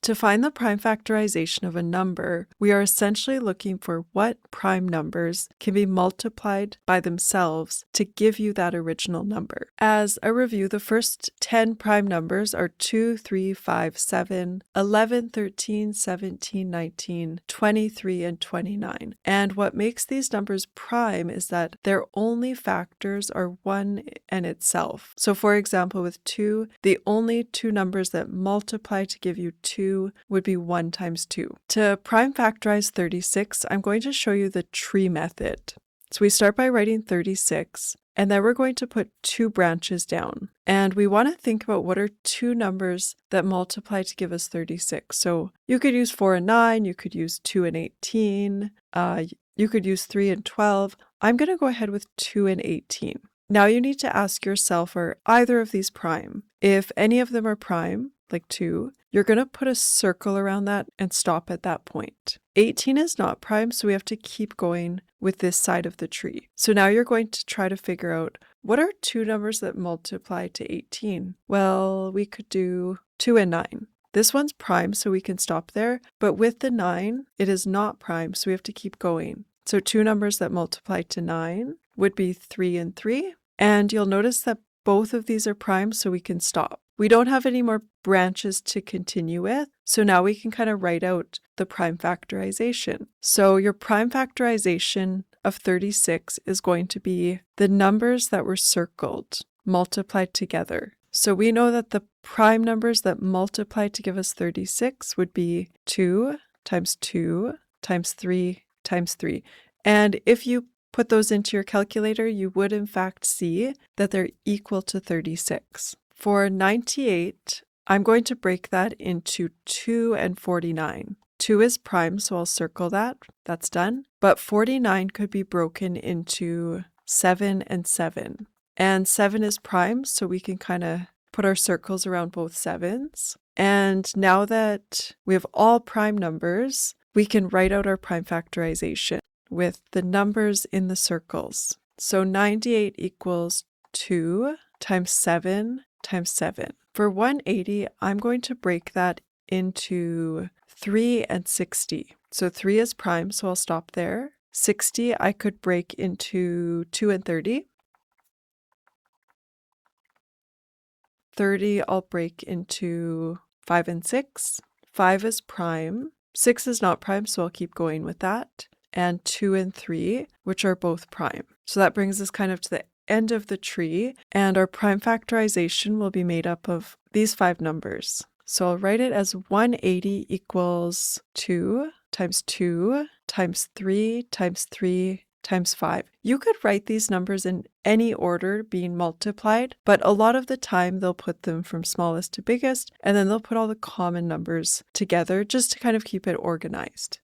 To find the prime factorization of a number, we are essentially looking for what prime numbers can be multiplied by themselves to give you that original number. As a review, the first 10 prime numbers are 2, 3, 5, 7, 11, 13, 17, 19, 23, and 29. And what makes these numbers prime is that their only factors are 1 and itself. So for example, with 2, the only two numbers that multiply to give you 2 would be 1 times 2. To prime factorize 36, I'm going to show you the tree method. So we start by writing 36, and then we're going to put 2 branches down. And we want to think about what are 2 numbers that multiply to give us 36. So you could use 4 and 9, you could use 2 and 18, you could use 3 and 12. I'm going to go ahead with 2 and 18. Now you need to ask yourself, are either of these prime? If any of them are prime, like 2, you're going to put a circle around that and stop at that point. 18 is not prime, so we have to keep going with this side of the tree. So now you're going to try to figure out, what are 2 numbers that multiply to 18? Well, we could do 2 and 9. This one's prime, so we can stop there, but with the 9, it is not prime, so we have to keep going. So 2 numbers that multiply to 9 would be 3 and 3, and you'll notice that both of these are prime, so we can stop. We don't have any more branches to continue with, so now we can kind of write out the prime factorization. So your prime factorization of 36 is going to be the numbers that were circled multiplied together. So we know that the prime numbers that multiply to give us 36 would be 2 times 2 times 3 times 3. And if you put those into your calculator, you would in fact see that they're equal to 36. For 98, I'm going to break that into 2 and 49. 2 is prime, so I'll circle that. That's done. But 49 could be broken into 7 and 7. And 7 is prime, so we can kind of put our circles around both 7s. And now that we have all prime numbers, we can write out our prime factorization with the numbers in the circles. So 98 equals 2 times 7 times 7. For 180, I'm going to break that into 3 and 60. So 3 is prime, so I'll stop there. 60 I could break into 2 and 30. 30 I'll break into 5 and 6. 5 is prime. 6 is not prime, so I'll keep going with that. And 2 and 3, which are both prime. So that brings us kind of to the end of the tree, and our prime factorization will be made up of these 5 numbers. So I'll write it as 180 equals 2 times 3 times 3 times 5. You could write these numbers in any order being multiplied, but a lot of the time they'll put them from smallest to biggest, and then they'll put all the common numbers together just to kind of keep it organized.